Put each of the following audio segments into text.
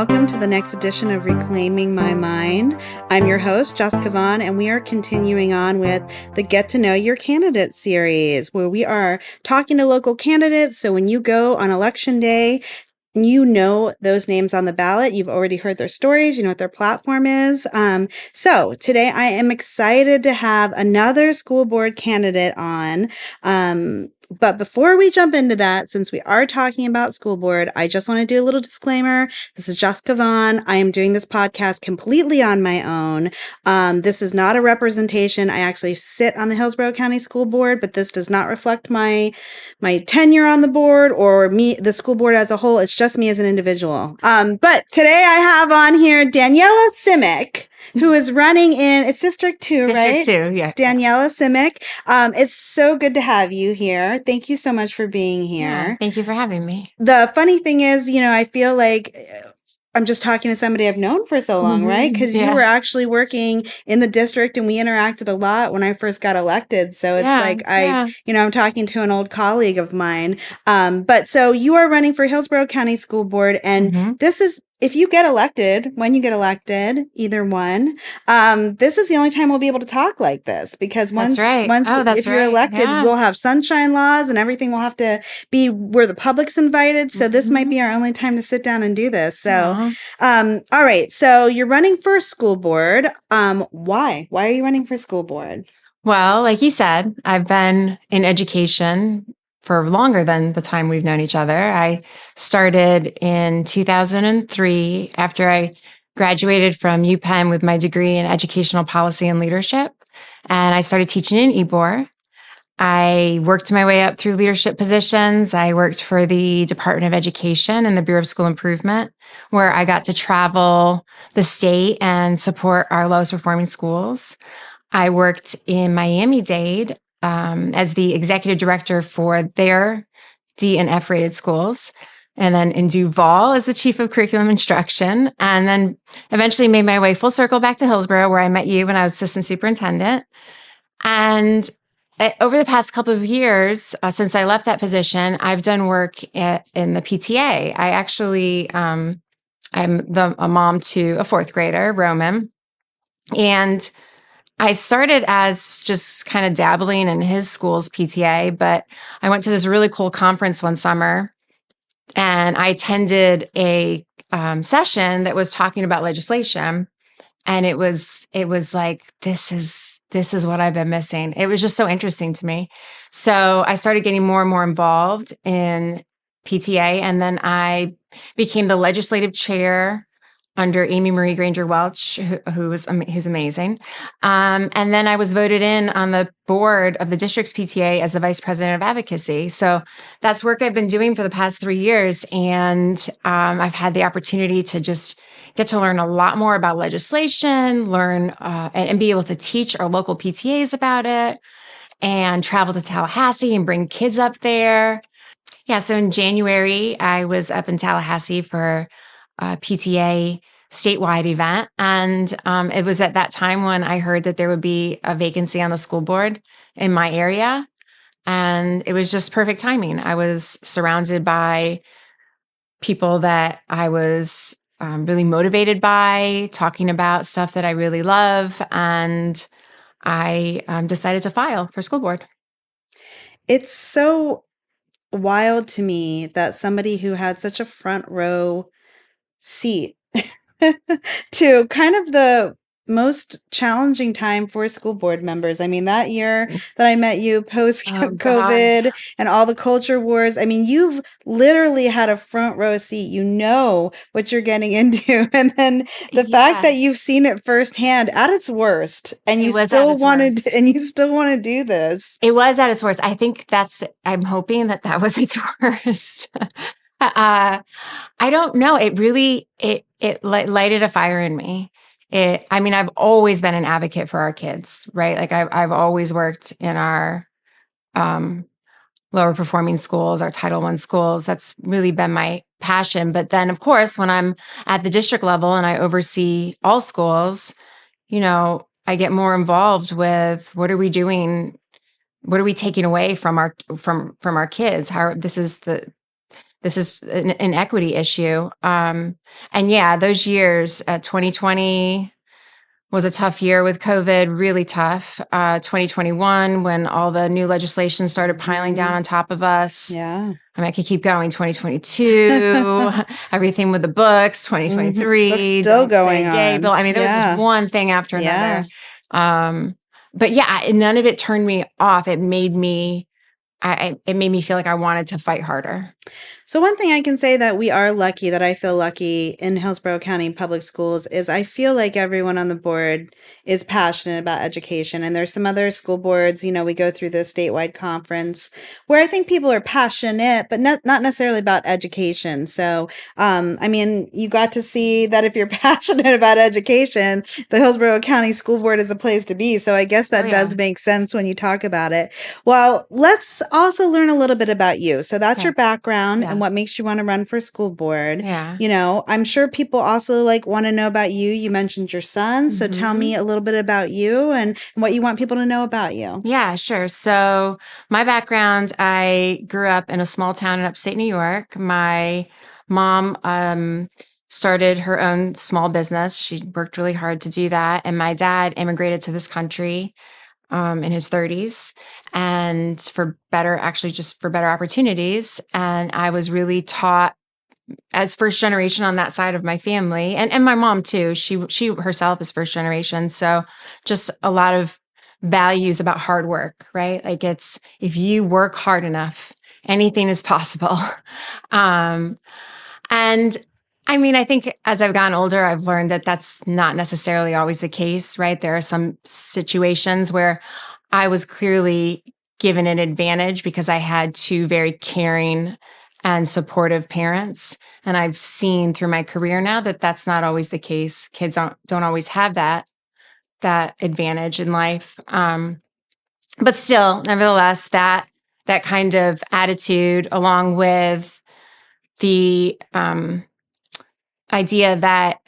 welcome to the next edition of Reclaiming My Mind. I'm your host, Jessica Vaughn, and we are continuing on with the Get to Know Your Candidate series, where we are talking to local candidates. So when you go on election day, you know those names on the ballot. You've already heard their stories. You know what their platform is. So today I am excited to have another school board candidate on. But before we jump into that, since we are talking about school board, I just want to do a little disclaimer. This is Jessica Vaughn. I am doing this podcast completely on my own. This is not a representation. I actually sit on the Hillsborough County School Board, but this does not reflect my tenure on the board or me, the school board as a whole. It's just me as an individual. But today I have on here Daniela Simic, who is running in, it's District 2, right? District 2, yeah. Daniela Simic. It's so good to have you here. Thank you so much for being here. Yeah, thank you for having me. The funny thing is, I feel like I'm just talking to somebody I've known for so long, right? Because you were actually working in the district and we interacted a lot when I first got elected. So it's I'm talking to an old colleague of mine. But so you are running for Hillsborough County School Board. And this is, if you get elected, when you get elected, either one, this is the only time we'll be able to talk like this, because if you're elected, we'll have sunshine laws and everything will have to be where the public's invited. So this might be our only time to sit down and do this. So, all right. So you're running for school board. Why? Why are you running for school board? Well, like you said, I've been in education for longer than the time we've known each other. I started in 2003 after I graduated from UPenn with my degree in educational policy and leadership. And I started teaching in Ybor. I worked my way up through leadership positions. I worked for the Department of Education and the Bureau of School Improvement, where I got to travel the state and support our lowest performing schools. I worked in Miami-Dade as the executive director for their D and F rated schools. And then in Duval as the chief of curriculum instruction. And then eventually made my way full circle back to Hillsborough, where I met you when I was assistant superintendent. And over the past couple of years, since I left that position, I've done work in the PTA. I actually, I'm a mom to a fourth grader, Roman. And I started as just kind of dabbling in his school's PTA, but I went to this really cool conference one summer and I attended a session that was talking about legislation. And it was like, this is what I've been missing. It was just so interesting to me. So I started getting more and more involved in PTA. And then I became the legislative chair under Amy Marie Granger Welch, who's amazing. And then I was voted in on the board of the district's PTA as the vice president of advocacy. So that's work I've been doing for the past 3 years. And I've had the opportunity to just get to learn a lot more about legislation, learn and be able to teach our local PTAs about it, and travel to Tallahassee and bring kids up there. Yeah, so in January, I was up in Tallahassee for PTA statewide event. And it was at that time when I heard that there would be a vacancy on the school board in my area. And it was just perfect timing. I was surrounded by people that I was really motivated by, talking about stuff that I really love. And I decided to file for school board. It's so wild to me that somebody who had such a front row seat to kind of the most challenging time for school board members. I mean, that year that I met you post COVID and all the culture wars, I mean, you've literally had a front row seat. You know what you're getting into. And then the fact that you've seen it firsthand at its worst, and you still want to do this. It was at its worst. I think I'm hoping that was its worst. I don't know. It really, it lighted a fire in me. I've always been an advocate for our kids, right? Like I've always worked in our lower performing schools, our Title I schools. That's really been my passion. But then, of course, when I'm at the district level and I oversee all schools, I get more involved with what are we doing? What are we taking away from our kids? This is this is an equity issue. And yeah, those years, 2020 was a tough year with COVID, really tough. 2021, when all the new legislation started piling down on top of us. Yeah. I mean, I could keep going. 2022, everything with the books, 2023, Books still don't say going gay on. bill. I mean, there was just one thing after another. But yeah, none of it turned me off. It made me feel like I wanted to fight harder. So one thing I can say that we are lucky, that I feel lucky in Hillsborough County Public Schools, is I feel like everyone on the board is passionate about education. And there's some other school boards, we go through the statewide conference where I think people are passionate, but not necessarily about education. So, I mean, you got to see that if you're passionate about education, the Hillsborough County School Board is a place to be. So I guess that does make sense when you talk about it. Well, let's also learn a little bit about you. So that's your background and what makes you want to run for school board. Yeah. I'm sure people also want to know about you. You mentioned your son. So tell me a little bit about you and what you want people to know about you. Yeah, sure. So my background, I grew up in a small town in upstate New York. My mom started her own small business. She worked really hard to do that. And my dad immigrated to this country in his 30s and just for better opportunities. And I was really taught as first generation on that side of my family, and my mom too. She herself is first generation. So just a lot of values about hard work, right? Like if you work hard enough, anything is possible. And I mean, I think as I've gotten older, I've learned that that's not necessarily always the case, right? There are some situations where I was clearly given an advantage because I had two very caring and supportive parents. And I've seen through my career now that that's not always the case. Kids don't always have that advantage in life. But still, nevertheless, that kind of attitude, along with the idea that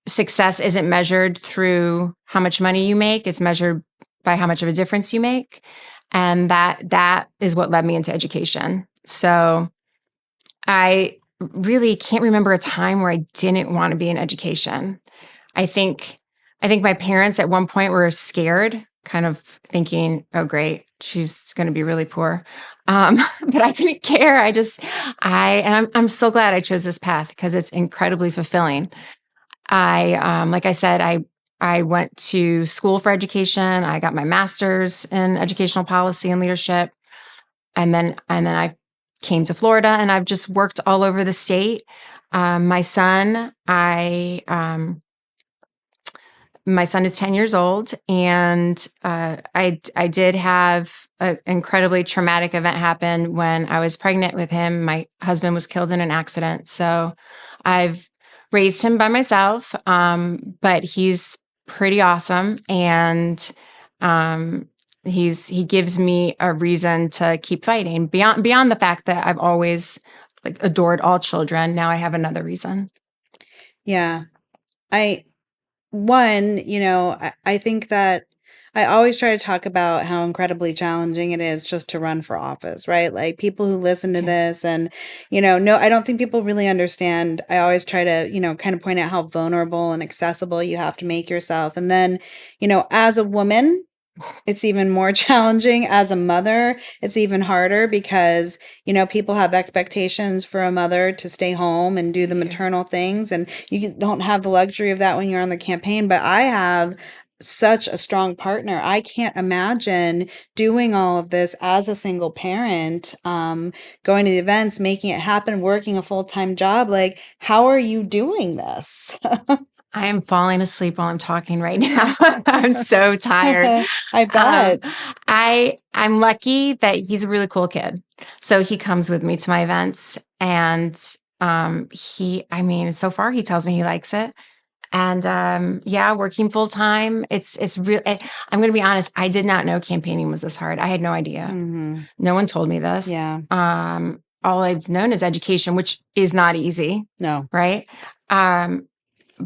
success isn't measured through how much money you make, it's measured by how much of a difference you make. And that is what led me into education. So I really can't remember a time where I didn't want to be in education. I think my parents at one point were scared, kind of thinking, "Oh, great, she's going to be really poor," but I didn't care. I'm so glad I chose this path because it's incredibly fulfilling. Like I said, I went to school for education. I got my master's in educational policy and leadership, and then I came to Florida, and I've just worked all over the state. My son is 10 years old, and I did have an incredibly traumatic event happen when I was pregnant with him. My husband was killed in an accident. So I've raised him by myself, but he's pretty awesome. And he gives me a reason to keep fighting beyond the fact that I've always adored all children. Now I have another reason. Yeah. I think that I always try to talk about how incredibly challenging it is just to run for office, right? Like people who listen to this and, no, I don't think people really understand. I always try to, kind of point out how vulnerable and accessible you have to make yourself. And then, as a woman, it's even more challenging. As a mother, it's even harder because, people have expectations for a mother to stay home and do the maternal things. And you don't have the luxury of that when you're on the campaign. But I have such a strong partner. I can't imagine doing all of this as a single parent, going to the events, making it happen, working a full-time job. Like, how are you doing this? I am falling asleep while I'm talking right now. I'm so tired. I bet. I'm lucky that he's a really cool kid. So he comes with me to my events, and so far he tells me he likes it. And working full time, it's real. I'm going to be honest. I did not know campaigning was this hard. I had no idea. Mm-hmm. No one told me this. Yeah. All I've known is education, which is not easy. No. Right.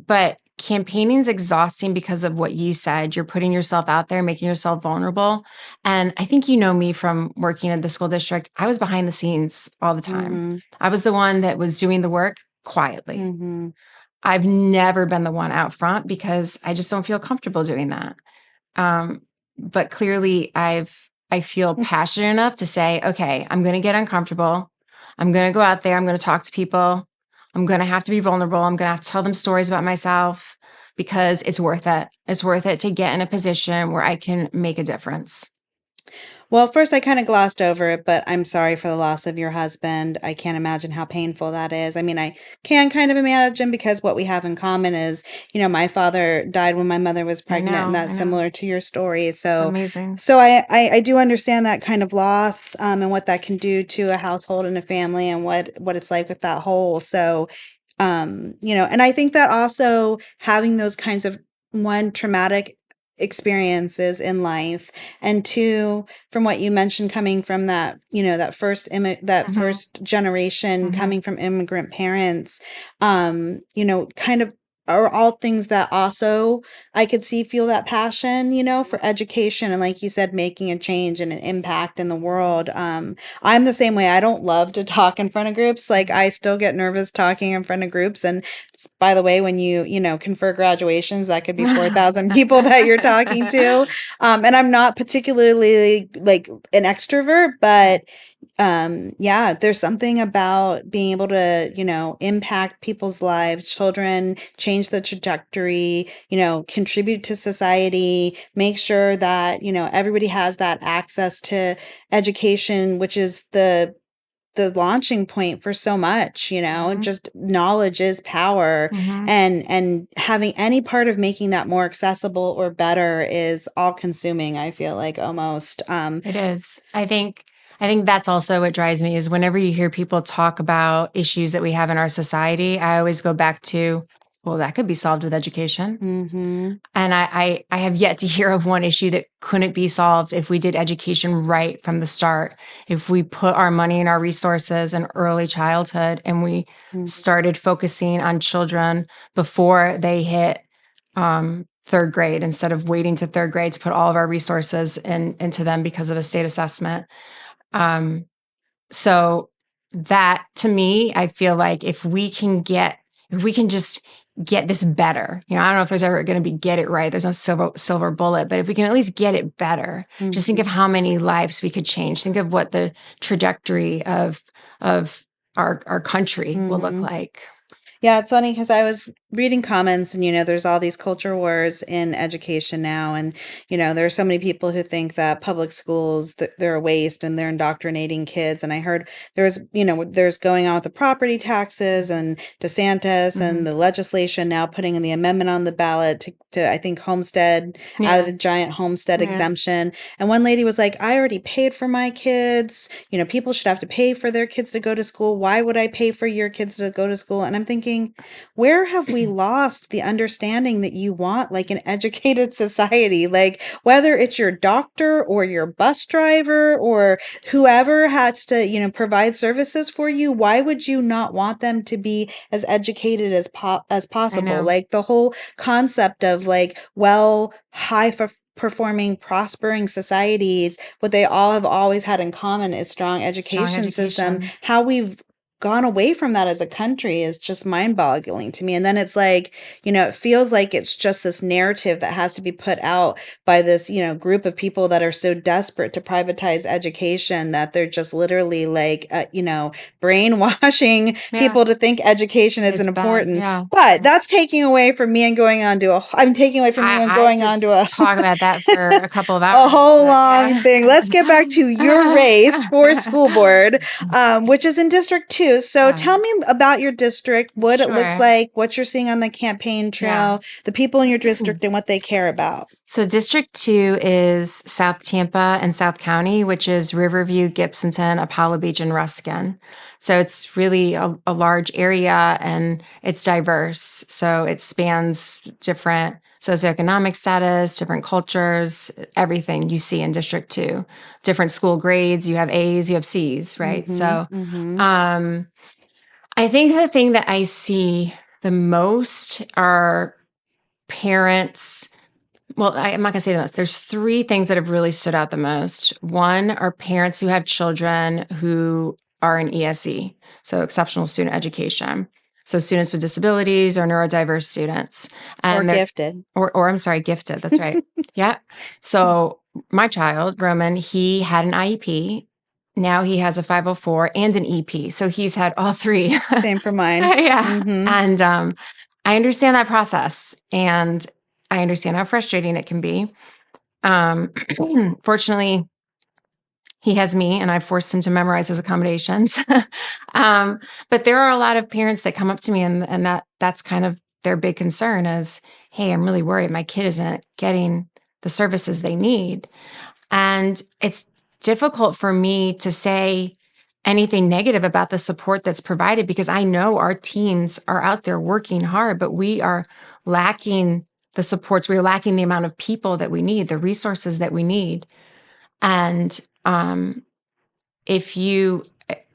But campaigning's exhausting because of what you said. You're putting yourself out there, making yourself vulnerable. And I think you know me from working in the school district. I was behind the scenes all the time. Mm-hmm. I was the one that was doing the work quietly. Mm-hmm. I've never been the one out front because I just don't feel comfortable doing that. But clearly I feel passionate enough to say, okay, I'm going to get uncomfortable. I'm going to go out there. I'm going to talk to people. I'm going to have to be vulnerable. I'm going to have to tell them stories about myself because it's worth it. It's worth it to get in a position where I can make a difference. Well, first, I kind of glossed over it, but I'm sorry for the loss of your husband. I can't imagine how painful that is. I mean, I can kind of imagine because what we have in common is, my father died when my mother was pregnant, and I that's know. similar to your story. It's So, amazing. so I do understand that kind of loss, and what that can do to a household and a family, and what it's like with that hole. So, and I think that also having those kinds of one traumatic experiences in life, and two, from what you mentioned, coming from that, that Hmm. first generation, Hmm. coming from immigrant parents, kind of are all things that also I could see feel that passion, for education, and like you said, making a change and an impact in the world. I'm the same way. I don't love to talk in front of groups. Like, I still get nervous talking in front of groups. And by the way, when you confer graduations, that could be 4,000 people that you're talking to. And I'm not particularly like an extrovert, but yeah, there's something about being able to, impact people's lives, children, change the trajectory, contribute to society, make sure that, everybody has that access to education, which is the launching point for so much, Hmm. just knowledge is power, Hmm. and having any part of making that more accessible or better is all consuming, I feel like, almost. It is. I think that's also what drives me is whenever you hear people talk about issues that we have in our society, I always go back to, well, that could be solved with education. Mhm. And I have yet to hear of one issue that couldn't be solved if we did education right from the start. If we put our money and our resources in early childhood and we Mhm. started focusing on children before they hit third grade instead of waiting to third grade to put all of our resources into them because of a state assessment. Um, so that to me, I feel like if we can just get this better, I don't know if there's ever going to be get it right. There's no silver bullet, but if we can at least get it better, just think of Mhm. how many lives we could change. Think of what the trajectory of our country will look Mhm. like. Yeah, it's funny because I was reading comments, and there's all these culture wars in education now, and there are so many people who think that public schools, they're a waste and they're indoctrinating kids. And I heard there's going on with the property taxes and DeSantis and Hmm. the legislation now putting in the amendment on the ballot to I think homestead, added Yeah, a giant homestead yeah, exemption. And one lady was like, I already paid for my kids. People should have to pay for their kids to go to school. Why would I pay for your kids to go to school? And I'm thinking, where have we lost the understanding that you want like an educated society? Like, whether it's your doctor or your bus driver or whoever has to, provide services for you, why would you not want them to be as educated as I possible? know. Like, the whole concept of like, well, performing, prospering societies, what they all have always had in common is strong Strong education system. education. How we've gone away from that as a country is just mind-boggling to me. And then it's like, it feels like it's just this narrative that has to be put out by this, group of people that are so desperate to privatize education that they're just literally like, brainwashing Yeah, people to think education isn't it's bad. important. Yeah. But that's taking away from me and going on to I'm taking away from you and I going could on to a talk about that for a couple of a hours, whole but long yeah. thing. Let's get back to your race for school board, which is in District 2. So tell Um, me about your district, what it looks sure. like, what you're seeing on the campaign Yeah. trail, the people in your district, and what they care about. So District 2 is South Tampa and South County, which is Riverview, Gibsonton, Apollo Beach, and Ruskin. So it's really a large area and it's diverse. So it spans different socioeconomic status, different cultures, everything you see in District 2. Different school grades, you have A's, you have C's, right? Mm-hmm. So Mm-hmm. um, I think the thing that I see the most are parents. Well, I'm not going to say the most. There's three things that have really stood out the most. One are parents who have children who are in ESE, so exceptional student education. So students with disabilities or neurodiverse students. Or And gifted. Or I'm sorry, gifted. That's right. Yeah. So my child, Roman, he had an IEP. Now he has a 504 and an EP. So he's had all three. Same for mine. Yeah. Mhm. And I understand that process, and I understand how frustrating it can be. Fortunately, he has me, and I forced him to memorize his accommodations. But there are a lot of parents that come up to me, and that's kind of their big concern is, hey, I'm really worried my kid isn't getting the services they need. And it's difficult for me to say anything negative about the support that's provided because I know our teams are out there working hard, but we are lacking the supports. We're lacking the amount of people that we need, the resources that we need. And if you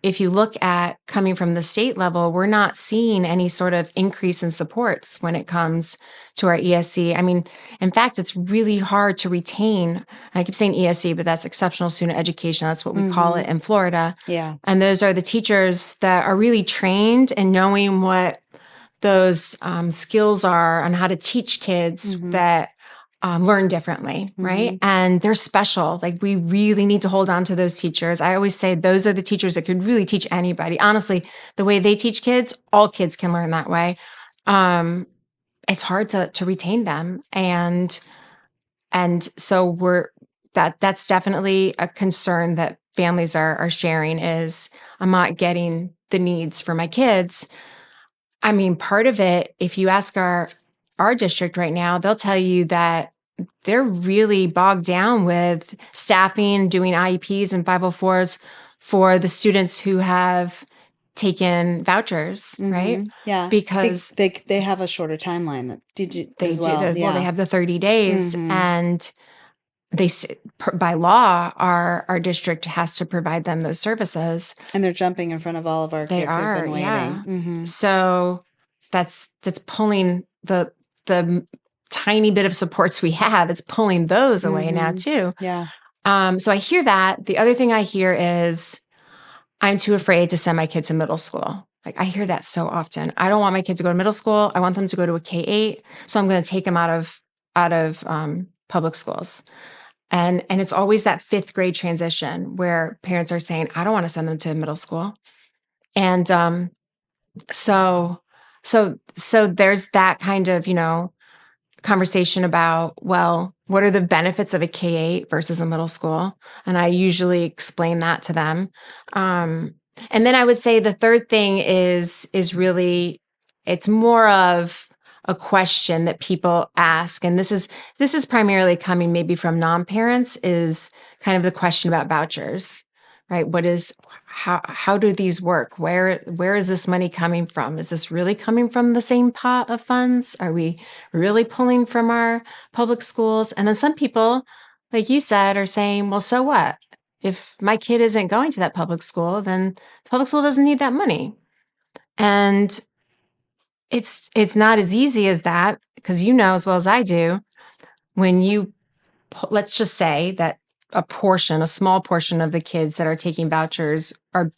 look at coming from the state level, we're not seeing any sort of increase in supports when it comes to our ESC. I mean, in fact, it's really hard to retain. I keep saying ESC, but that's exceptional student education. That's what we call it in Florida. Yeah. And those are the teachers that are really trained in knowing what those skills are on how to teach kids that learn differently, right? And they're special. Like we really need to hold on to those teachers. I always say those are the teachers that could really teach anybody. Honestly, the way they teach kids, all kids can learn that way. It's hard to retain them, and so that's definitely a concern that families are sharing is I'm not getting the needs for my kids. I mean, part of it, if you ask our district right now, they'll tell you that they're really bogged down with staffing, doing IEPs and 504s for the students who have taken vouchers, right? Yeah. Because they have a shorter timeline. they as do. well. Well, they have the 30 days, and by law, our district has to provide them those services. And they're jumping in front of all of our They kids who've are, been waiting. yeah. So that's pulling the tiny bit of supports we have. It's pulling those away now too. Yeah. So I hear that. The other thing I hear is I'm too afraid to send my kids to middle school. Like I hear that so often. I don't want my kids to go to middle school. I want them to go to a K-8. So I'm going to take them out of public schools. And it's always that 5th grade transition where parents are saying, I don't want to send them to middle school. And so there's that kind of, conversation about, well, what are the benefits of a K-8 versus a middle school? And I usually explain that to them. And then I would say the third thing is really, it's more of a question that people ask. And this is primarily coming maybe from non-parents, is kind of the question about vouchers, right? How do these work? Where is this money coming from? Is this really coming from the same pot of funds? Are we really pulling from our public schools? And then some people, like you said, are saying, well, so what? If my kid isn't going to that public school, then the public school doesn't need that money. And it's not as easy as that, because you know as well as I do, when let's just say that a small portion of the kids that are taking vouchers are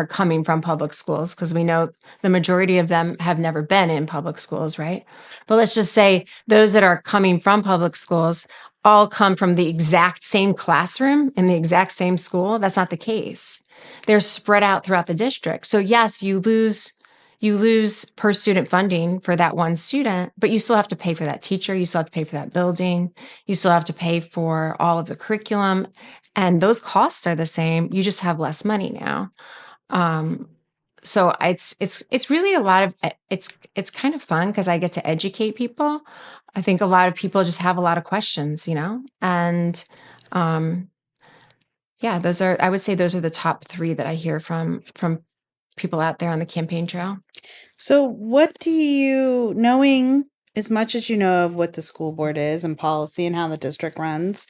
coming from public schools, because we know the majority of them have never been in public schools, right? But let's just say those that are coming from public schools all come from the exact same classroom in the exact same school. That's not the case. They're spread out throughout the district. So yes, you lose per student funding for that one student, but you still have to pay for that teacher. You still have to pay for that building. You still have to pay for all of the curriculum, and those costs are the same. You just have less money now. So it's really a lot of, it's kind of fun because I get to educate people. I think a lot of people just have a lot of questions, and yeah, I would say those are the top 3 that I hear from people out there on the campaign trail. So what knowing as much as you know of what the school board is and policy and how the district runs,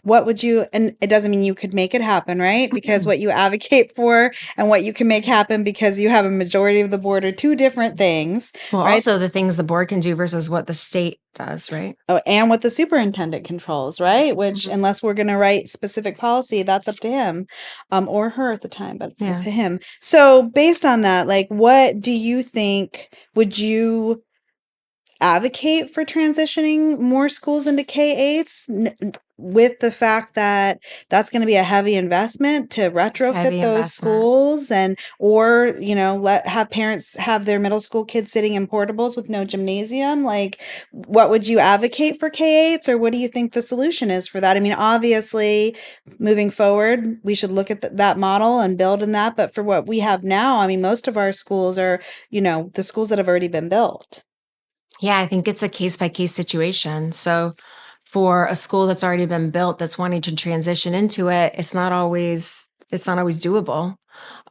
what would you, and it doesn't mean you could make it happen, right? Because what you advocate for and what you can make happen because you have a majority of the board are two different things, Well, right? also the things the board can do versus what the state does, right? Oh, and what the superintendent controls, right? Which, Mhm. unless we're going to write specific policy, that's up to him, or her at the time, but it's Yeah. him. So, based on that, like, what do you think? Would you advocate for transitioning more schools into K-8s with the fact that that's going to be a heavy investment to retrofit Heavy those investment. schools, and or let have parents have their middle school kids sitting in portables with no gymnasium? Like, what would you advocate for K-8s, or what do you think the solution is for that? I mean, obviously moving forward we should look at that model and build in that, but for what we have now, I mean, most of our schools are the schools that have already been built. Yeah, I think it's a case by case situation. So for a school that's already been built that's wanting to transition into it, it's not always doable.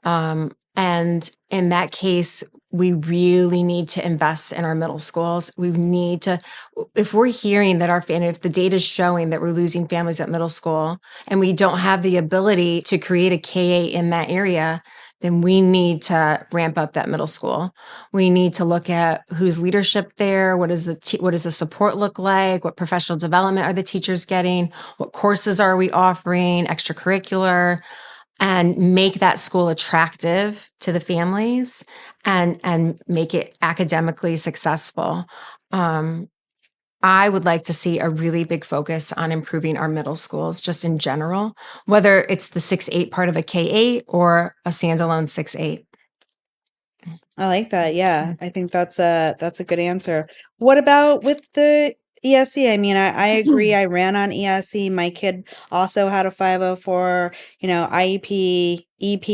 And in that case, we really need to invest in our middle schools. We need to, if we're hearing that if the data is showing that we're losing families at middle school and we don't have the ability to create a K-8 in that area, then we need to ramp up that middle school. We need to look at who's leadership there. What does the support look like? What professional development are the teachers getting? What courses are we offering? Extracurricular, and make that school attractive to the families and make it academically successful. Um, I would like to see a really big focus on improving our middle schools just in general, whether it's the 6-8 part of a K-8 or a standalone 6-8. I like that. Yeah, I think that's a good answer. What about with the ESE? I mean, I agree. I ran on ESE. My kid also had a 504, IEP, EP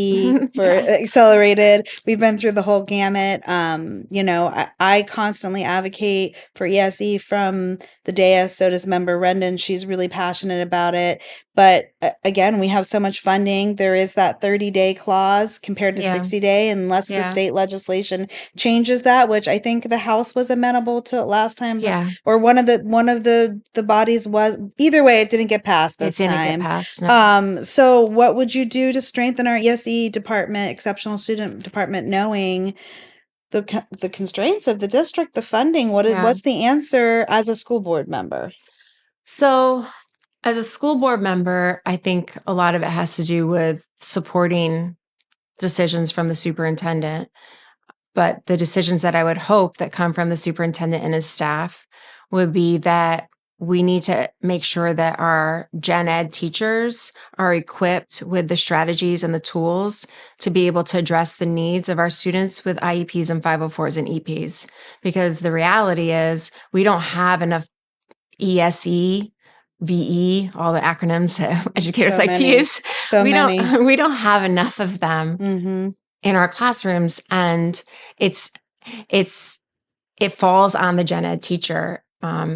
for Yeah. accelerated. We've been through the whole gamut. I constantly advocate for ESE from the dais. So does member Rendon. She's really passionate about it. But again, we have so much funding. There is that 30-day clause compared to Yeah. 60-day, unless the Yeah. state legislation changes that, which I think the House was amenable to last time, but Yeah. or one of the bodies was. Either way, it didn't get passed It this didn't get time. passed. No. So what would you do to strengthen our ESE department, exceptional student department, knowing the constraints of the district, the funding? Yeah. What's the answer as a school board member? So, as a school board member, I think a lot of it has to do with supporting decisions from the superintendent. But the decisions that I would hope that come from the superintendent and his staff would be that we need to make sure that our gen ed teachers are equipped with the strategies and the tools to be able to address the needs of our students with IEPs and 504s and EPs. Because the reality is we don't have enough ESE, VE, all the acronyms that educators So like to many, use. so We many. don't we don't have enough of them Mm-hmm. in our classrooms, and it's it's it falls on the gen ed teacher,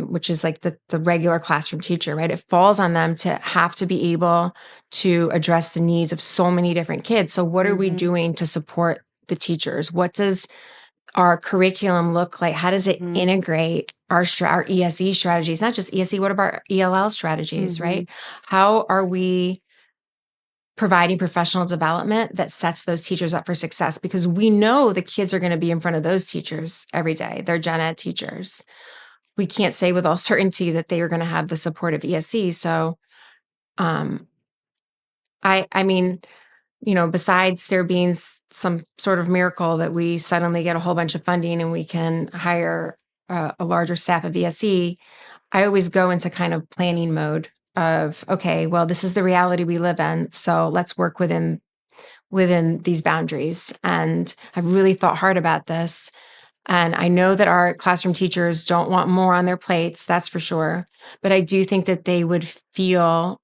which is like the regular classroom teacher, right? It falls on them to have to be able to address the needs of so many different kids. So what are we Mm-hmm. doing to support the teachers? What does our curriculum look like? How does it Mm-hmm. integrate our ESE strategies? Not just ESE, what about our ELL strategies, Mm-hmm. right? How are we providing professional development that sets those teachers up for success? Because we know the kids are going to be in front of those teachers every day. They're gen ed teachers. We can't say with all certainty that they are going to have the support of ESE. So, um, I mean, besides there being some sort of miracle that we suddenly get a whole bunch of funding and we can hire a larger staff of ESE, I always go into kind of planning mode of, okay, well, this is the reality we live in. So let's work within these boundaries. And I've really thought hard about this. And I know that our classroom teachers don't want more on their plates, that's for sure. But I do think that they would feel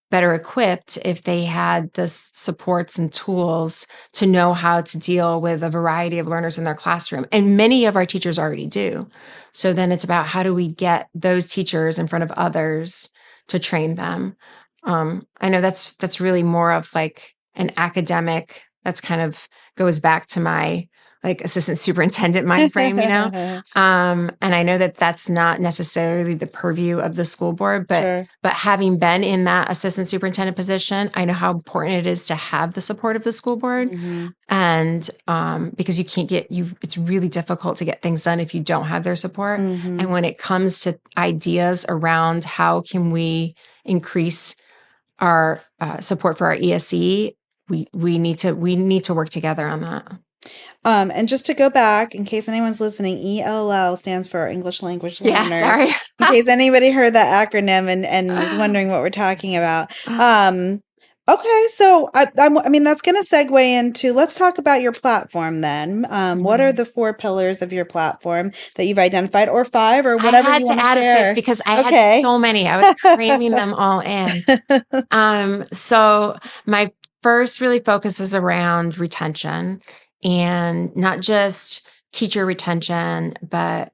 better equipped if they had the supports and tools to know how to deal with a variety of learners in their classroom. And many of our teachers already do. So then it's about how do we get those teachers in front of others to train them. I know that's really more of like an academic, that's kind of goes back to my like assistant superintendent mind frame, and I know that that's not necessarily the purview of the school board, Sure. but having been in that assistant superintendent position, I know how important it is to have the support of the school board. Mhm. And because you can't it's really difficult to get things done if you don't have their support. Mhm. And when it comes to ideas around how can we increase our support for our ESE, we need to work together on that. And just to go back, in case anyone's listening, ELL stands for English Language Learners. Yeah, sorry. In case anybody heard that acronym and is wondering what we're talking about. Okay, so I mean that's going to segue into, let's talk about your platform then. What are the 4 pillars of your platform that you've identified, or 5, or whatever I had you to want to add a share? 5th because I Okay. had so many. I was cramming them all in. So my first really focuses around retention, and not just teacher retention, but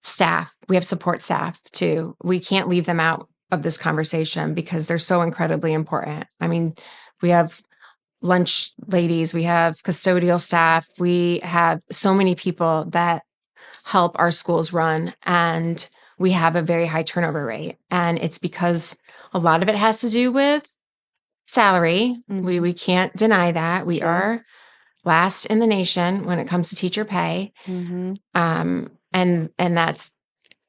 staff. We have support staff too. We can't leave them out of this conversation because they're so incredibly important. I mean, we have lunch ladies, we have custodial staff, we have so many people that help our schools run, and we have a very high turnover rate. And it's because a lot of it has to do with salary. Mhm. We can't deny that. We Sure. are last in the nation when it comes to teacher pay. Mhm. And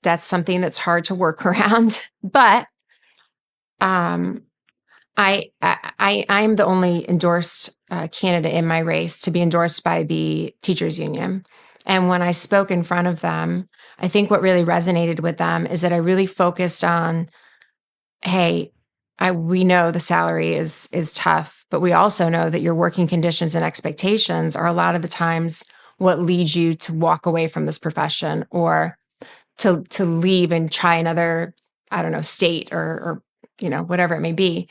that's something that's hard to work around. But I'm the only endorsed candidate in my race to be endorsed by the teachers union. And when I spoke in front of them, I think what really resonated with them is that I really focused on, hey, we know the salary is tough, but we also know that your working conditions and expectations are a lot of the times what leads you to walk away from this profession, or to leave and try another, I don't know, state or whatever it may be.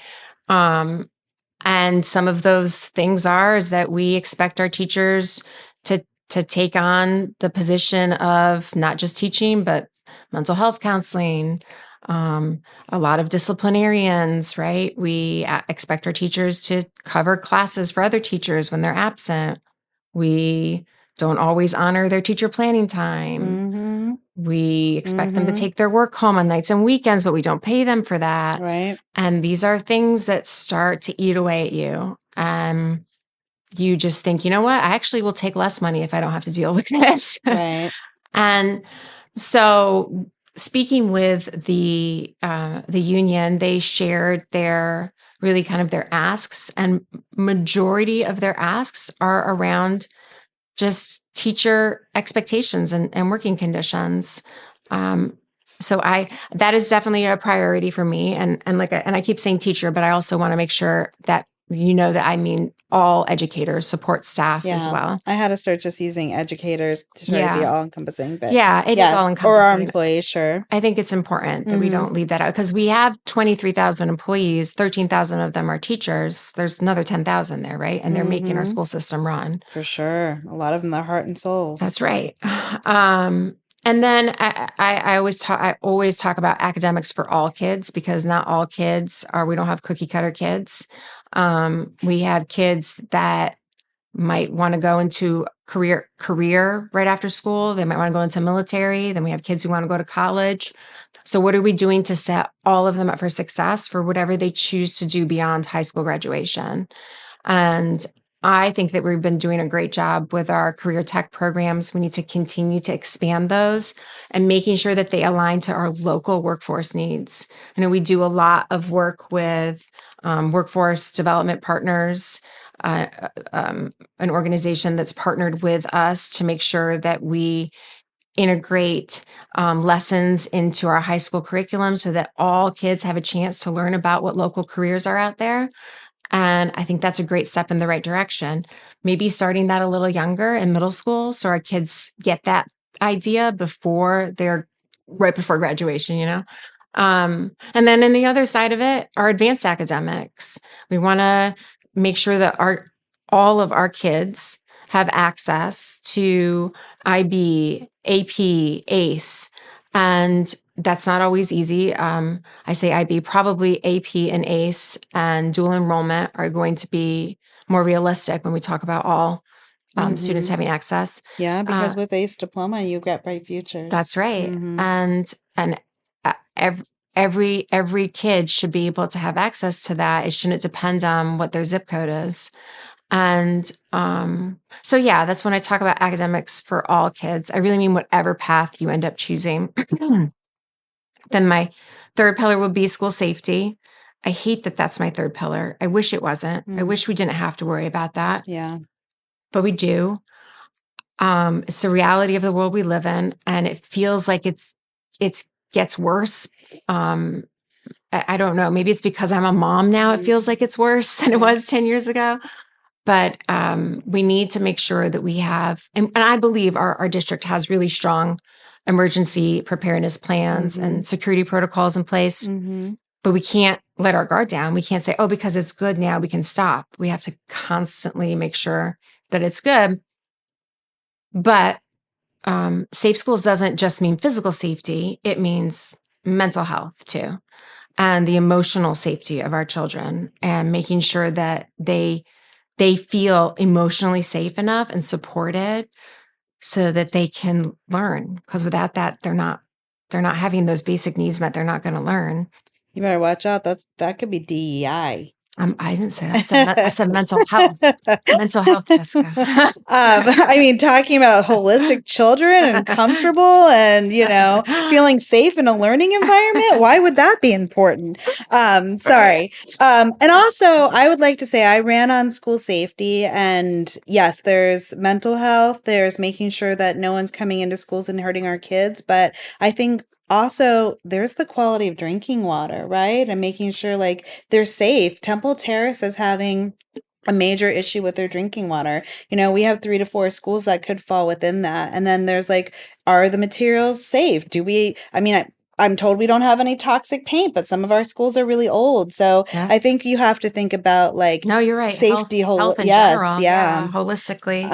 And some of those things is that we expect our teachers to take on the position of not just teaching, but mental health counseling, a lot of disciplinarians, right? We expect our teachers to cover classes for other teachers when they're absent. We don't always honor their teacher planning time. Mhm. We expect them to Mhm. take their work home on nights and weekends, but we don't pay them for that. Right. And these are things that start to eat away at you. You just think, you know what? I actually will take less money if I don't have to deal with this. Right. And so, speaking with the union, they shared their really kind of their asks, and majority of their asks are around just teacher expectations and working conditions. So that is definitely a priority for me. And I keep saying teacher, but I also want to make sure that that I mean all educators, support staff as well. I had to start just using educators to try to be all encompassing, but Yeah, it is all yes, or our encompassing. employees, sure. I think it's important that we don't leave that out, because we have 23,000 employees, 13,000 of them are teachers. There's another 10,000 there, right? And they're making our school system run. For sure. A lot of them, their heart and souls. That's right. And then I always talk about academics for all kids, because not all kids we don't have cookie cutter kids. We have kids that might want to go into career right after school. They might want to go into military. Then we have kids who want to go to college. So what are we doing to set all of them up for success for whatever they choose to do beyond high school graduation? And I think that we've been doing a great job with our career tech programs. We need to continue to expand those and making sure that they align to our local workforce needs. I know we do a lot of work with workforce development partners, an organization that's partnered with us to make sure that we integrate lessons into our high school curriculum so that all kids have a chance to learn about what local careers are out there. And I think that's a great step in the right direction. Maybe starting that a little younger in middle school, so our kids get that idea right before graduation, And then in the other side of it, our advanced academics. We want to make sure that all of our kids have access to IB, AP, ACE, and that's not always easy. I say IB, probably AP and ACE and dual enrollment are going to be more realistic when we talk about all students having access. Yeah, because with ACE diploma, you get bright futures. That's right. And every kid should be able to have access to that. It shouldn't depend on what their zip code is. And so, yeah, that's when I talk about academics for all kids. I really mean whatever path you end up choosing. Then my third pillar would be school safety. I hate that that's my third pillar. I wish it wasn't. I wish we didn't have to worry about that. Yeah. But we do. It's the reality of the world we live in, and it feels like it gets worse. I don't know. Maybe it's because I'm a mom now. It feels like it's worse than it was 10 years ago. But we need to make sure that we have, and I believe our district has really strong emergency preparedness plans and security protocols in place. But we can't let our guard down. We can't say, oh, because it's good now, we can stop. We have to constantly make sure that it's good. But safe schools doesn't just mean physical safety. It means mental health too, and the emotional safety of our children, and making sure that they feel emotionally safe enough and supported so that they can learn. Because without that, they're not having those basic needs met. They're not going to learn. You better watch out. That could be DEI. I didn't say that. I said mental health. Mental health, Jessica. I mean, talking about holistic children and comfortable and, feeling safe in a learning environment. Why would that be important? Sorry. And also, I would like to say I ran on school safety, and yes, there's mental health. There's making sure that no one's coming into schools and hurting our kids. But I think also, there's the quality of drinking water, right? And making sure they're safe. Temple Terrace is having a major issue with their drinking water. We have 3 to 4 schools that could fall within that. And then there's are the materials safe? I'm told we don't have any toxic paint, but some of our schools are really old. So I think you have to think about no, you're right. Safety, health in general. Yeah, holistically.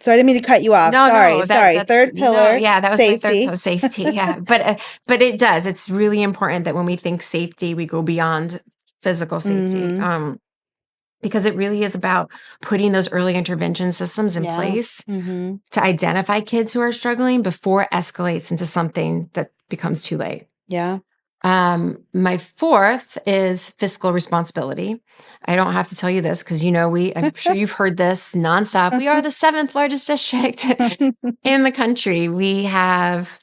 So I didn't mean to cut you off. Sorry. Third pillar. That was safety. My third safety. Yeah, but it does. It's really important that when we think safety, we go beyond physical safety. Because it really is about putting those early intervention systems in place to identify kids who are struggling before it escalates into something that becomes too late. Yeah. My fourth is fiscal responsibility. I don't have to tell you this because I'm sure you've heard this nonstop. We are the 7th largest district in the country. We have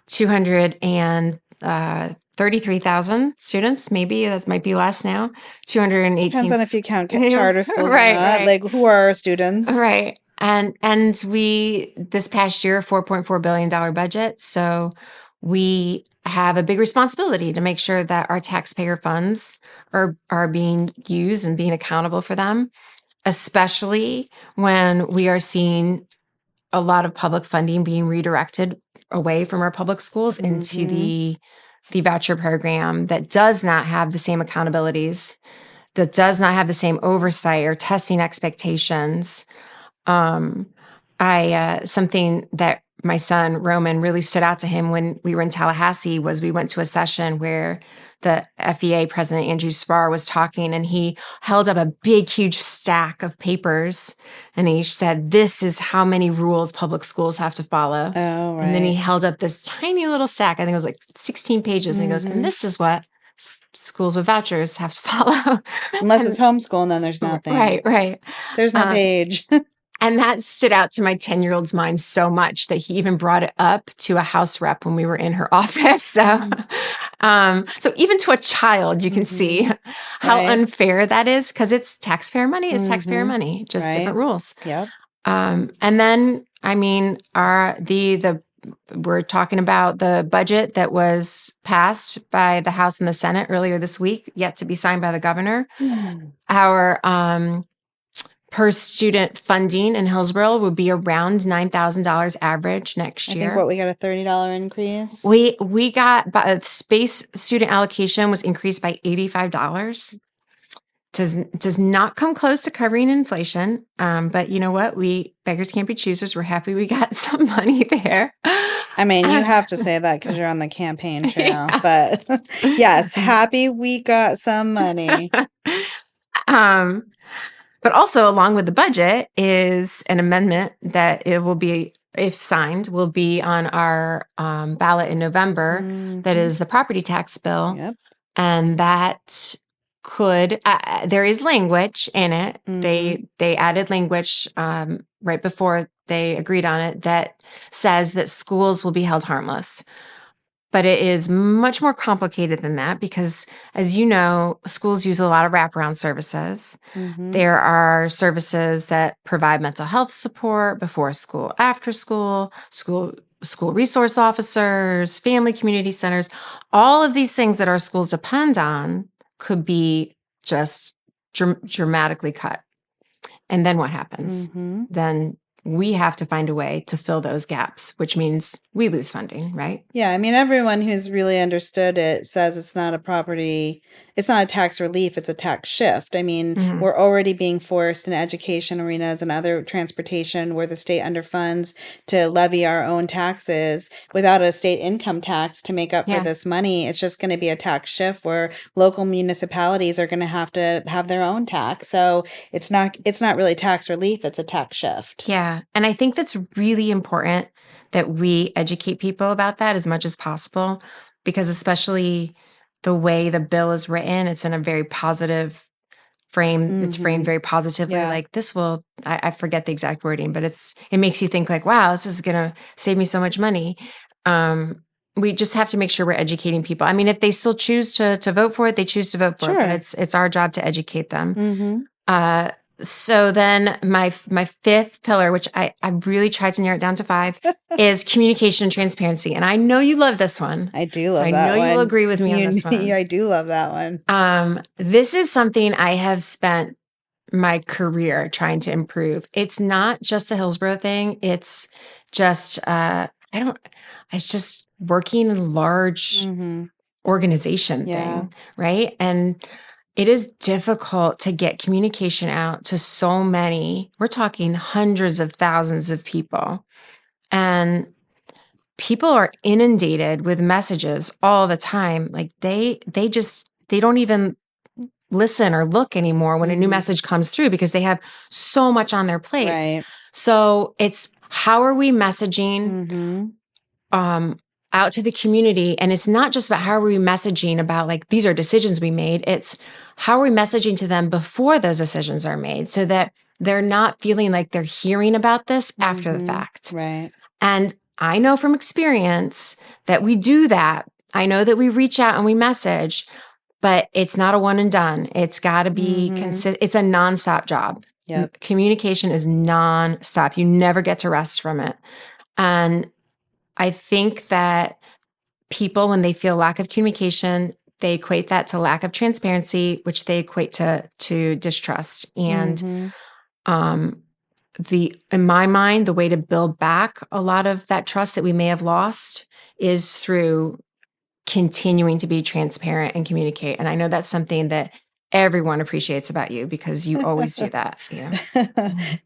233,000 students. Maybe that might be less now. 218. Depends on if you count charter schools or not. Right. Who are our students? Right. And we, this past year, $4.4 billion budget. So we have a big responsibility to make sure that our taxpayer funds are being used and being accountable for them, especially when we are seeing a lot of public funding being redirected away from our public schools into the voucher program that does not have the same accountabilities, that does not have the same oversight or testing expectations. Something that my son Roman really stood out to him when we were in Tallahassee was we went to a session where the FEA president Andrew Spar was talking, and he held up a big, huge stack of papers, and he said, "This is how many rules public schools have to follow." Oh, right. And then he held up this tiny little stack. I think it was 16 pages, and he goes, "And this is what schools with vouchers have to follow." Unless it's homeschool, and then there's nothing. Right. There's no page. And that stood out to my 10-year-old's mind so much that he even brought it up to a House rep when we were in her office. So, so even to a child, you can see how unfair that is, because it's taxpayer money. It's taxpayer money, just different rules. Yep. And then, we're talking about the budget that was passed by the House and the Senate earlier this week, yet to be signed by the governor. Our per student funding in Hillsborough would be around $9,000 average next year. I think we got a $30 increase. We got space student allocation was increased by $85. Does not come close to covering inflation. But you know what? Beggars can't be choosers. We're happy we got some money there. I mean, you have to say that because you're on the campaign trail. But yes, happy we got some money. But also along with the budget is an amendment that it will be, if signed, will be on our ballot in November. That is the property tax bill. Yep. And that could, there is language in it. They added language right before they agreed on it that says that schools will be held harmless. But it is much more complicated than that because, as you know, schools use a lot of wraparound services. There are services that provide mental health support before school, after school, school resource officers, family community centers. All of these things that our schools depend on could be just dramatically cut. And then what happens? Then we have to find a way to fill those gaps, which means we lose funding, right? Yeah, I mean, everyone who's really understood it says it's not a tax relief, it's a tax shift. I mean, we're already being forced in education arenas and other transportation where the state underfunds to levy our own taxes without a state income tax to make up for this money. It's just going to be a tax shift where local municipalities are going to have their own tax. So it's not really tax relief, it's a tax shift. Yeah. And I think that's really important that we educate people about that as much as possible, because especially the way the bill is written, it's in a very positive frame. It's framed very positively. Like this will, I forget the exact wording, but it makes you think like, wow, this is going to save me so much money. We just have to make sure we're educating people. I mean, if they still choose to vote for it, they choose to vote for it, but it's our job to educate them. So then my fifth pillar, which I really tried to narrow it down to 5, is communication and transparency. And I know you love this one. I do love that one. I know you'll agree with me on this one. I do love that one. This is something I have spent my career trying to improve. It's not just a Hillsborough thing. It's just, it's just working in a large organization thing, right? And it is difficult to get communication out to so many. We're talking hundreds of thousands of people. And people are inundated with messages all the time. Like they don't even listen or look anymore when a new message comes through because they have so much on their plates. Right. So it's how are we messaging out to the community? And it's not just about how are we messaging about like, these are decisions we made. It's how are we messaging to them before those decisions are made so that they're not feeling like they're hearing about this after the fact. Right. And I know from experience that we do that. I know that we reach out and we message, but it's not a one and done. It's got to be it's a nonstop job. Yep. Communication is nonstop. You never get to rest from it. And I think that people, when they feel lack of communication, they equate that to lack of transparency, which they equate to distrust. And in my mind, the way to build back a lot of that trust that we may have lost is through continuing to be transparent and communicate. And I know that's something that everyone appreciates about you because you always do that. Yeah.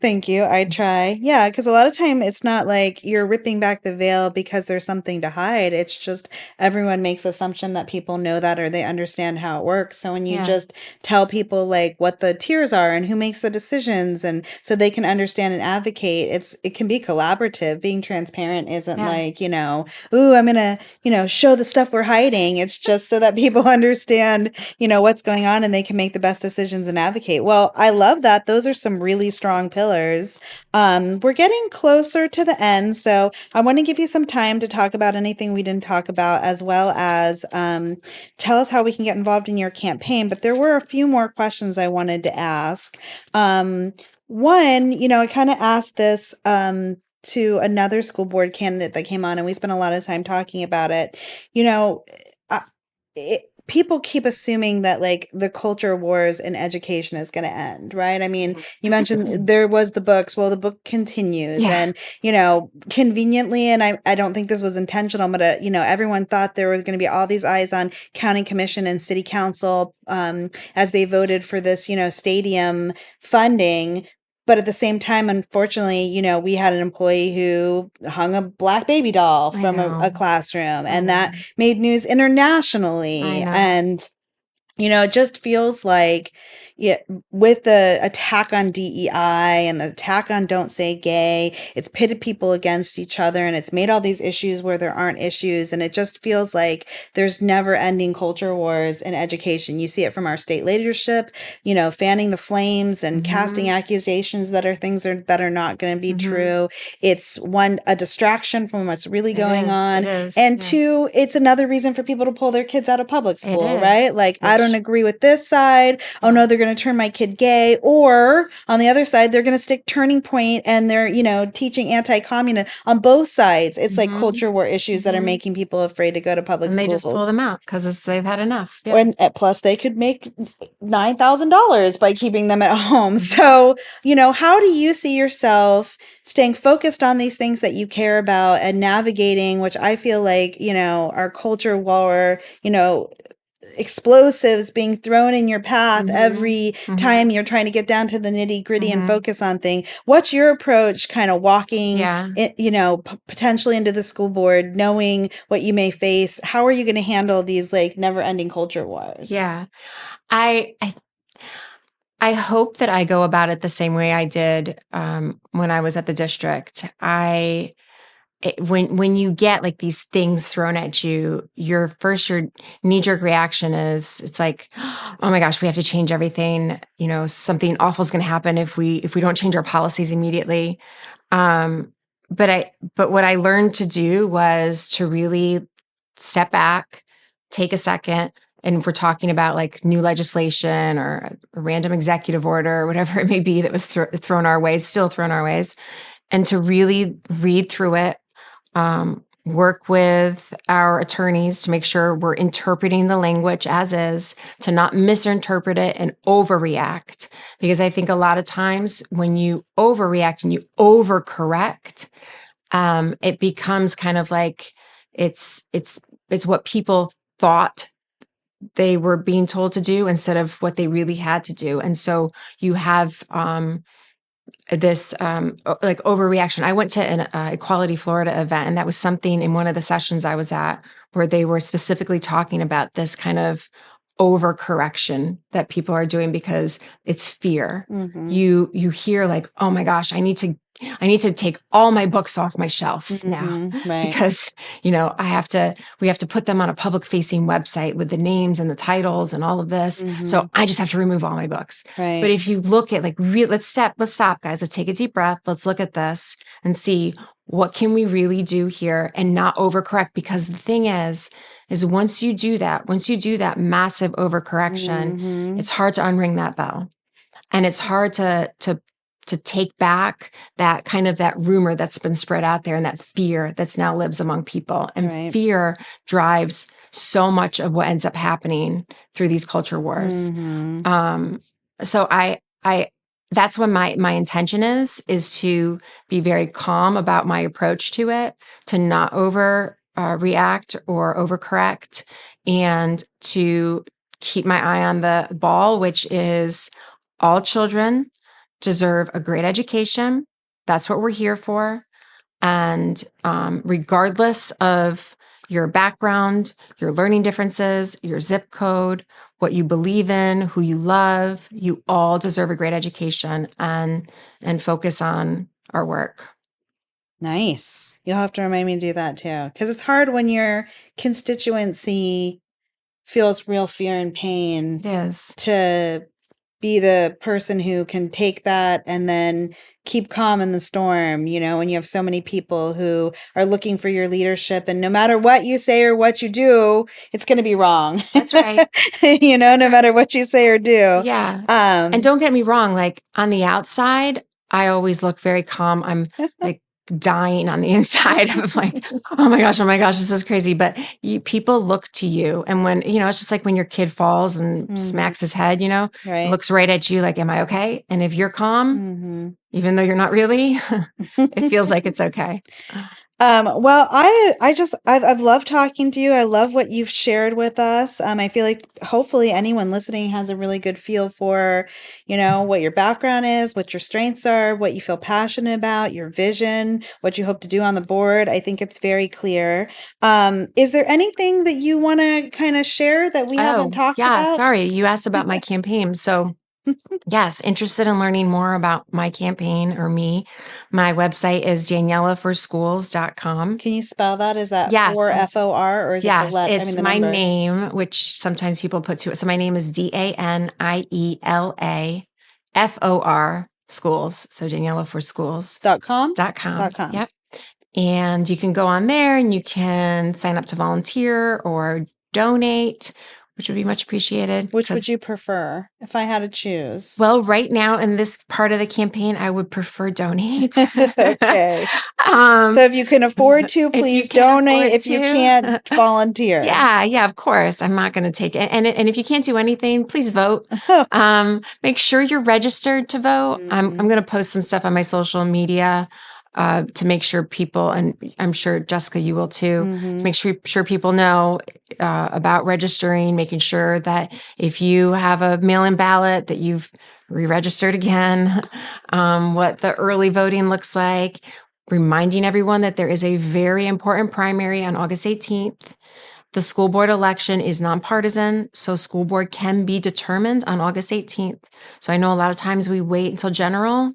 Thank you. I try. Yeah, because a lot of time it's not like you're ripping back the veil because there's something to hide. It's just everyone makes assumption that people know that or they understand how it works. So when you just tell people like what the tiers are and who makes the decisions and so they can understand and advocate, it can be collaborative. Being transparent isn't like, ooh, I'm going to, show the stuff we're hiding. It's just so that people understand, what's going on and they can make the best decisions and advocate. Well, I love that. Those are some really strong pillars. We're getting closer to the end, so I want to give you some time to talk about anything we didn't talk about, as well as tell us how we can get involved in your campaign. But there were a few more questions I wanted to ask. One, I kind of asked this to another school board candidate that came on, and we spent a lot of time talking about it. People keep assuming that like the culture wars in education is going to end, right? I mean, you mentioned there was the books. Well, the book continues and, conveniently, and I don't think this was intentional, but, everyone thought there was going to be all these eyes on county commission and city council as they voted for this, stadium funding. But at the same time, unfortunately, we had an employee who hung a black baby doll from a classroom, and that made news internationally. And, it just feels like, yeah, with the attack on DEI and the attack on Don't Say Gay, it's pitted people against each other and it's made all these issues where there aren't issues. And it just feels like there's never ending culture wars in education. You see it from our state leadership, fanning the flames and casting Mm-hmm. accusations that are things that are not going to be Mm-hmm. true. It's one, a distraction from what's really It going is. It on. is. And Yeah. two, it's another reason for people to pull their kids out of public It school, right? is. Like, I don't Which, agree with this side. Oh yeah. no, they're going to turn my kid gay. Or on the other side, they're going to stick Turning Point and they're, teaching anti-communist on both sides. It's like Mm-hmm. culture war issues that are Mm-hmm. making people afraid to go to public And they just pull them schools. out because they've had enough. Yep. And plus, they could make $9,000 by keeping them at home. Mm-hmm. So, how do you see yourself staying focused on these things that you care about and navigating, which I feel like, our culture war, explosives being thrown in your path Mm-hmm. every Mm-hmm. time you're trying to get down to the nitty gritty and Mm-hmm. focus on things. What's your approach kind of walking Yeah. it, potentially into the school board, knowing what you may face? How are you going to handle these like never ending culture wars? Yeah. I, I I hope that I go about it the same way I did when I was at the district. When you get like these things thrown at you, your knee jerk reaction is it's like, oh my gosh, we have to change everything. Something awful is going to happen if we don't change our policies immediately. Um, but what I learned to do was to really step back, take a second. And if we're talking about like new legislation or a random executive order or whatever it may be that was thrown our ways, still thrown our ways, and to really read through it, work with our attorneys to make sure we're interpreting the language as is, to not misinterpret it and overreact. Because I think a lot of times when you overreact and you overcorrect, it becomes kind of like it's what people thought they were being told to do instead of what they really had to do. And so you have this like overreaction. I went to an Equality Florida event, and that was something in one of the sessions I was at where they were specifically talking about this kind of overcorrection that people are doing because it's fear. Mm-hmm. You hear like, oh my gosh, I need to take all my books off my shelves now Mm-hmm. Right. because we have to put them on a public facing website with the names and the titles and all of this. Mm-hmm. So I just have to remove all my books. But Right. if you look at like let's stop, guys. Let's take a deep breath. Let's look at this and see what can we really do here and not overcorrect. Because the thing is once you do that massive overcorrection, Mm-hmm. it's hard to unring that bell. And it's hard to take back that kind of that rumor that's been spread out there and that fear that's now lives among people. And Right. fear drives so much of what ends up happening through these culture wars. Mm-hmm. So I that's what my intention is to be very calm about my approach to it, to not over react or overcorrect, and to keep my eye on the ball, which is all children deserve a great education. That's what we're here for. And regardless of your background, your learning differences, your zip code, what you believe in, who you love, you all deserve a great education and focus on our work. Nice. You'll have to remind me to do that too. Because it's hard when your constituency feels real fear and pain It is. to be the person who can take that and then keep calm in the storm, when you have so many people who are looking for your leadership. And no matter what you say or what you do, it's going to be wrong. That's right. That's No right. matter what you say or do. Yeah. And Um, don't get me wrong, like on the outside, I always look very calm. I'm like dying on the inside of like, oh my gosh, this is crazy. But people look to you. And when, it's just like when your kid falls and mhm, smacks his head, right. looks right at you like, am I okay? And if you're calm, Hmm. even though you're not really, it feels like it's okay. Well, I've loved talking to you. I love what you've shared with us. I feel like hopefully anyone listening has a really good feel for, what your background is, what your strengths are, what you feel passionate about, your vision, what you hope to do on the board. I think it's very clear. Is there anything that you want to kind of share that we haven't Oh, talked yeah. about? Sorry. You asked about my campaign. So Yes, interested in learning more about my campaign or me, my website is danielaforschools.com. Can you spell that? Is that Yes, for FOR or is it the yes, it's the my number? name, which sometimes people put to it. So my name is DANIELAFOR schools. So .com? danielaforschools.com. .com. Yep. And you can go on there and you can sign up to volunteer or donate, which would be much appreciated. Which would you prefer if I had to choose? Well, right now in this part of the campaign, I would prefer donate. Okay. So if you can afford to, please donate. If you can't, volunteer. Yeah, of course. I'm not going to take it. And if you can't do anything, please vote. Make sure you're registered to vote. I'm going to post some stuff on my social media to make sure people, and I'm sure Jessica, you will too, to make sure people know about registering, making sure that if you have a mail-in ballot that you've re-registered again, what the early voting looks like, reminding everyone that there is a very important primary on August 18th. The school board election is nonpartisan, so school board can be determined on August 18th. So I know a lot of times we wait until general,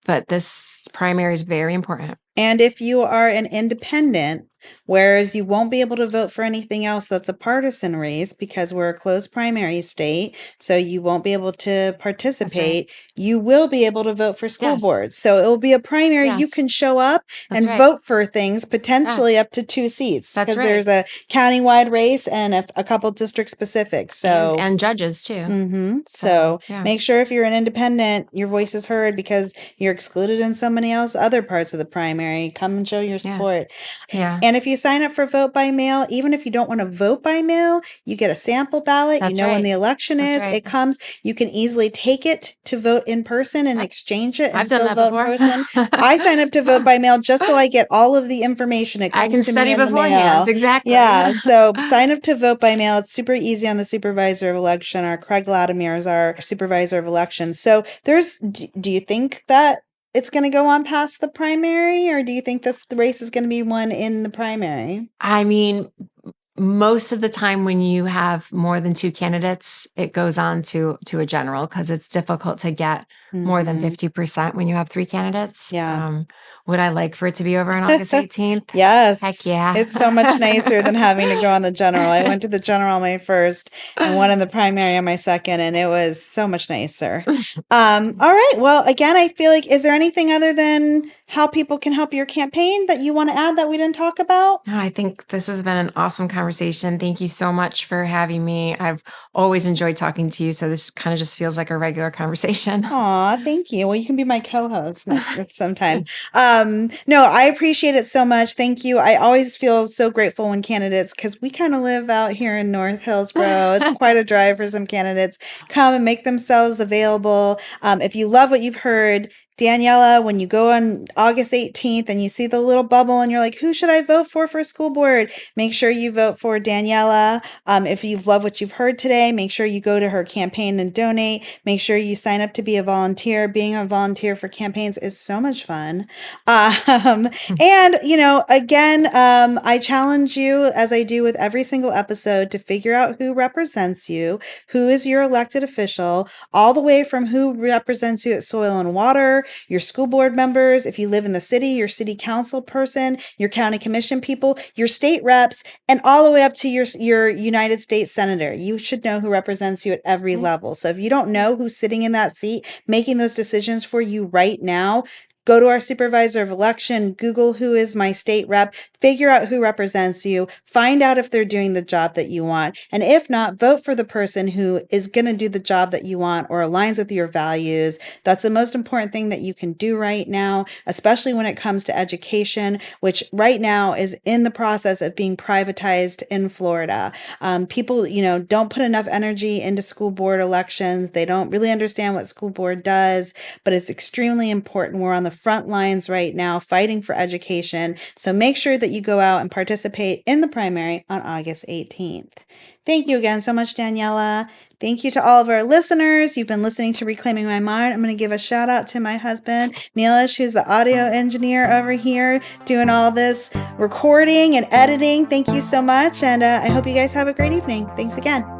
but this primary is very important. And if you are an independent, whereas you won't be able to vote for anything else that's a partisan race because we're a closed primary state, so you won't be able to participate, you will be able to vote for school boards. So it will be a primary. You can show up and vote for things, potentially up to 2 seats, because there's a countywide race and a couple district specific. So and judges too. So make sure if you're an independent, your voice is heard because you're excluded in so many other parts of the primary. Come and show your support. And if you sign up for vote by mail, even if you don't want to vote by mail, you get a sample ballot. You know when the election is. It comes. You can easily take it to vote in person and exchange it and still vote in person. I sign up to vote by mail just so I get all of the information. It comes to me in the mail. Exactly. Yeah. So sign up to vote by mail. It's super easy on the supervisor of election. Our Craig Latimer is our supervisor of elections. So do you think that it's going to go on past the primary, or do you think the race is going to be won in the primary? I mean, most of the time when you have more than 2 candidates, it goes on to a general because it's difficult to get more than 50% when you have 3 candidates. Yeah. Would I like for it to be over on August 18th? Yes. Heck yeah. It's so much nicer than having to go on the general. I went to the general on my first and one in the primary on my second, and it was so much nicer. All right. Well, again, I feel like, is there anything other than how people can help your campaign that you want to add that we didn't talk about? No, I think this has been an awesome conversation. Thank you so much for having me. I've always enjoyed talking to you, so this kind of just feels like a regular conversation. Aw, thank you. Well, you can be my co-host next sometime. No, I appreciate it so much. Thank you. I always feel so grateful when candidates, because we kind of live out here in North Hillsborough. It's quite a drive for some candidates. Come and make themselves available. If you love what you've heard, Daniela, when you go on August 18th and you see the little bubble and you're like, who should I vote for school board? Make sure you vote for Daniela. If you've loved what you've heard today, make sure you go to her campaign and donate. Make sure you sign up to be a volunteer. Being a volunteer for campaigns is so much fun. And, again, I challenge you, as I do with every single episode, to figure out who represents you, who is your elected official, all the way from who represents you at Soil and Water, your school board members, if you live in the city, your city council person, your county commission people, your state reps, and all the way up to your United States senator. You should know who represents you at every level. So if you don't know who's sitting in that seat making those decisions for you right now, go to our supervisor of election, Google who is my state rep, figure out who represents you, find out if they're doing the job that you want. And if not, vote for the person who is going to do the job that you want or aligns with your values. That's the most important thing that you can do right now, especially when it comes to education, which right now is in the process of being privatized in Florida. People, don't put enough energy into school board elections. They don't really understand what school board does, but it's extremely important. We're on the front lines right now fighting for education. So make sure that you go out and participate in the primary on August 18th. Thank you again so much, Daniela. Thank you to all of our listeners. You've been listening to Reclaiming My Mind. I'm going to give a shout out to my husband, Neelish, who's the audio engineer over here doing all this recording and editing. Thank you so much. And I hope you guys have a great evening. Thanks again.